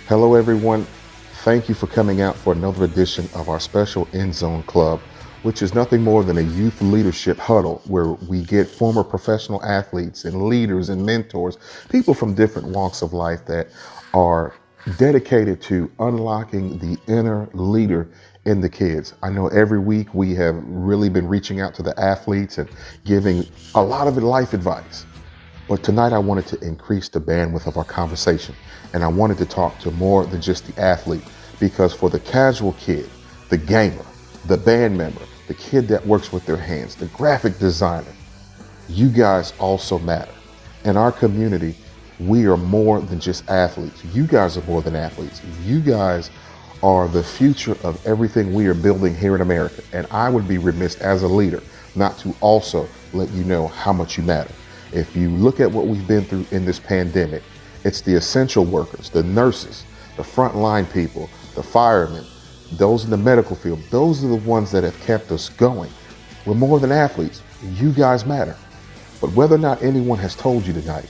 Hello, everyone. Thank you for coming out for another edition of our special Endzone Club, which is nothing more than a youth leadership huddle where we get former professional athletes and leaders and mentors, people from different walks of life that are dedicated to unlocking the inner leader in the kids. I know every week we have really been reaching out to the athletes and giving a lot of life advice. But tonight I wanted to increase the bandwidth of our conversation, and I wanted to talk to more than just the athlete, because for the casual kid, the gamer, the band member, the kid that works with their hands, the graphic designer, you guys also matter. In our community, we are more than just athletes. You guys are more than athletes. You guys are the future of everything we are building here in America. And I would be remiss as a leader not to also let you know how much you matter. If you look at what we've been through in this pandemic, it's the essential workers, the nurses, the frontline people, the firemen, those in the medical field. Those are the ones that have kept us going. We're more than athletes. You guys matter. But whether or not anyone has told you tonight,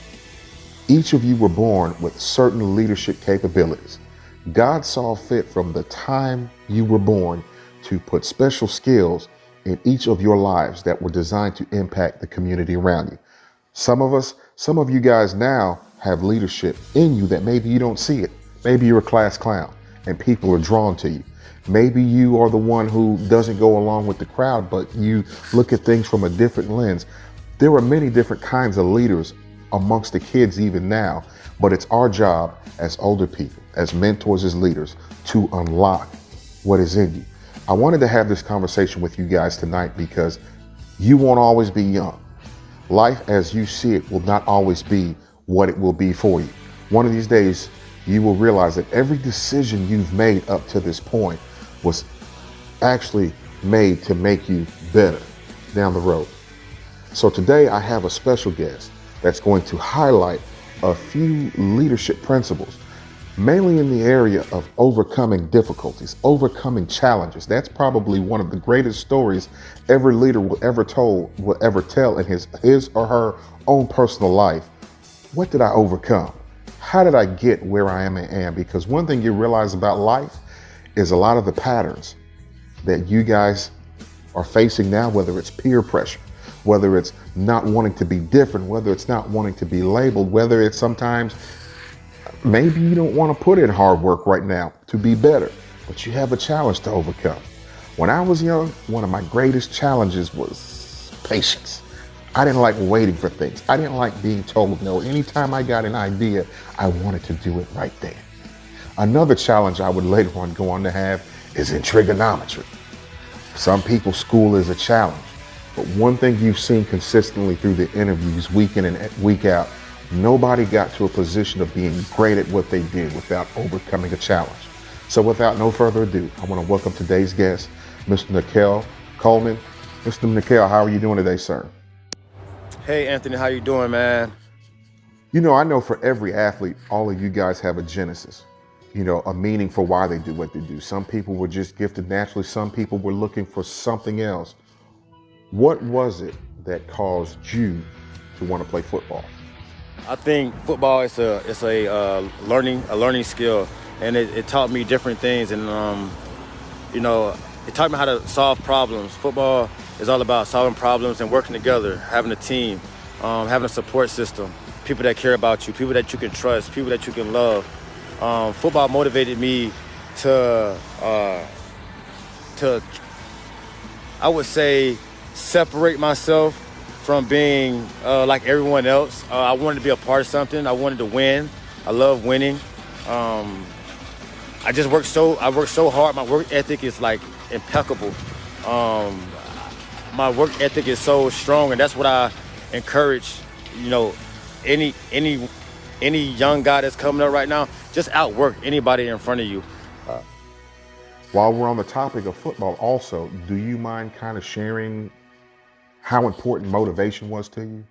each of you were born with certain leadership capabilities. God saw fit from the time you were born to put special skills in each of your lives that were designed to impact the community around you. Some of you guys now have leadership in you that maybe you don't see it. Maybe you're a class clown and people are drawn to you. Maybe you are the one who doesn't go along with the crowd, but you look at things from a different lens. There are many different kinds of leaders amongst the kids even now, but it's our job as older people, as mentors, as leaders, to unlock what is in you. I wanted to have this conversation with you guys tonight because you won't always be young. Life as you see it will not always be what it will be for you. One of these days, you will realize that every decision you've made up to this point was actually made to make you better down the road. So today I have a special guest that's going to highlight a few leadership principles, mainly in the area of overcoming difficulties, overcoming challenges. That's probably one of the greatest stories every leader will ever tell in his or her own personal life. What did I overcome? How did I get where I am? Because one thing you realize about life is a lot of the patterns that you guys are facing now, whether it's peer pressure, whether it's not wanting to be different, whether it's not wanting to be labeled, whether it's sometimes maybe you don't want to put in hard work right now to be better, but you have a challenge to overcome. When I was young, one of my greatest challenges was patience. I didn't like waiting for things. I didn't like being told no. Anytime I got an idea, I wanted to do it right then. Another challenge I would later on go on to have is in trigonometry. Some people, school is a challenge, but one thing you've seen consistently through the interviews week in and week out, nobody got to a position of being great at what they did without overcoming a challenge. So without no further ado, I want to welcome today's guest, Mr. Nickell Coleman. Mr. Nickell, how are you doing today, sir? Hey, Anthony, how you doing, man? You know, I know for every athlete, all of you guys have a genesis, a meaning for why they do what they do. Some people were just gifted naturally. Some people were looking for something else. What was it that caused you to want to play football? I think football is a learning skill, and it taught me different things, and it taught me how to solve problems. Football is all about solving problems and working together, having a team, having a support system, people that care about you, people that you can trust, people that you can love. Football motivated me to I would say, separate myself from being like everyone else. I wanted to be a part of something. I wanted to win. I love winning. I worked so hard. My work ethic is like impeccable. My work ethic is so strong, and that's what I encourage. Any young guy that's coming up right now, just outwork anybody in front of you. While we're on the topic of football also, do you mind kind of sharing how important motivation was to you?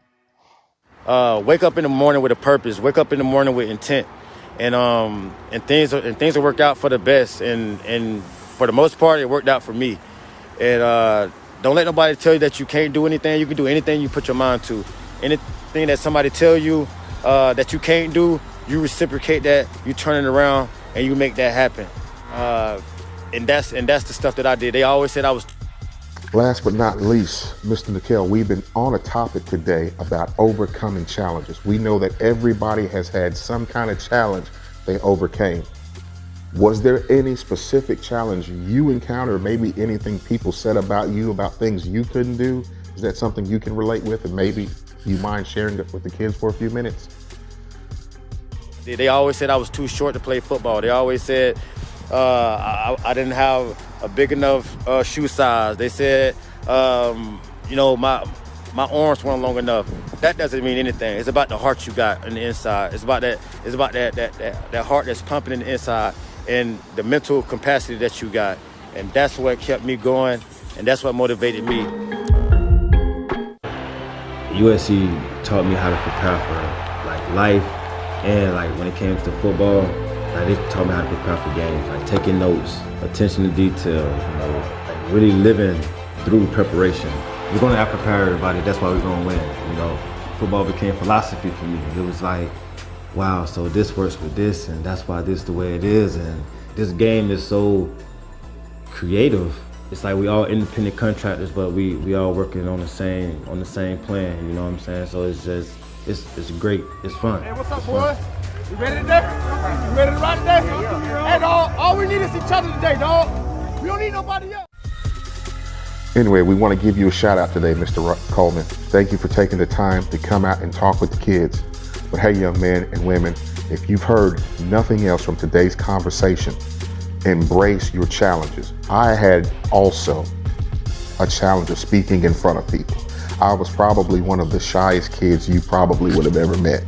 Wake up in the morning with a purpose. Wake up in the morning with intent, and things will work out for the best. And for the most part, it worked out for me. And don't let nobody tell you that you can't do anything. You can do anything you put your mind to. Anything that somebody tell you that you can't do, you reciprocate that. You turn it around and you make that happen. And that's the stuff that I did. They always said I was. Last but not least, Mr. Nickell, we've been on a topic today about overcoming challenges. We know that everybody has had some kind of challenge they overcame. Was there any specific challenge you encountered, maybe anything people said about you, about things you couldn't do? Is that something you can relate with, and maybe you mind sharing it with the kids for a few minutes? They always said I was too short to play football. They always said I didn't have a big enough shoe size. They said, my arms weren't long enough. That doesn't mean anything. It's about the heart you got on the inside. It's about that. It's about that heart that's pumping in the inside, and the mental capacity that you got. And that's what kept me going, and that's what motivated me. USC taught me how to prepare for like life, and like when it came to football, like they taught me how to prepare for games, like taking notes, attention to detail, like really living through preparation. We're gonna out prepare everybody. That's why we're gonna win. Football became philosophy for me. It was like, wow, so this works with this, and that's why this is the way it is. And this game is so creative. It's like we all independent contractors, but we all working on the same plan. You know what I'm saying? So it's just it's great. It's fun. Hey, what's up, boys? You ready today? You ready to ride today? Hey, dog. All we need is each other today, dog. We don't need nobody else. Anyway, we want to give you a shout out today, Mr. Coleman. Thank you for taking the time to come out and talk with the kids. But hey, young men and women, if you've heard nothing else from today's conversation, embrace your challenges. I had also a challenge of speaking in front of people. I was probably one of the shyest kids you probably would have ever met.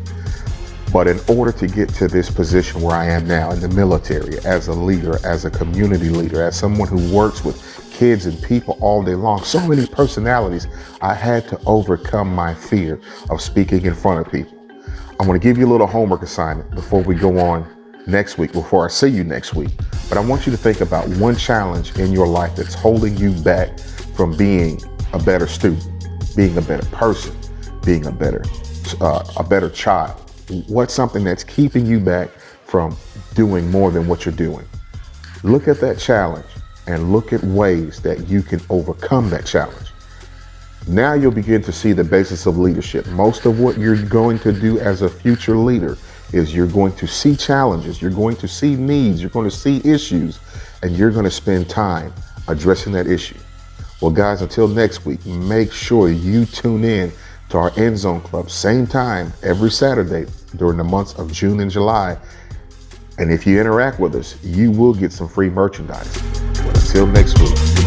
But in order to get to this position where I am now in the military, as a leader, as a community leader, as someone who works with kids and people all day long, so many personalities, I had to overcome my fear of speaking in front of people. I want to give you a little homework assignment before we go on next week, before I see you next week. But I want you to think about one challenge in your life that's holding you back from being a better student, being a better person, being a better child. What's something that's keeping you back from doing more than what you're doing? Look at that challenge and look at ways that you can overcome that challenge. Now you'll begin to see the basis of leadership. Most of what you're going to do as a future leader is you're going to see challenges, you're going to see needs, you're going to see issues, and you're going to spend time addressing that issue. Well, guys, until next week, make sure you tune in to our Endzone Club, same time every Saturday during the months of June and July. And if you interact with us, you will get some free merchandise. Well, until next week.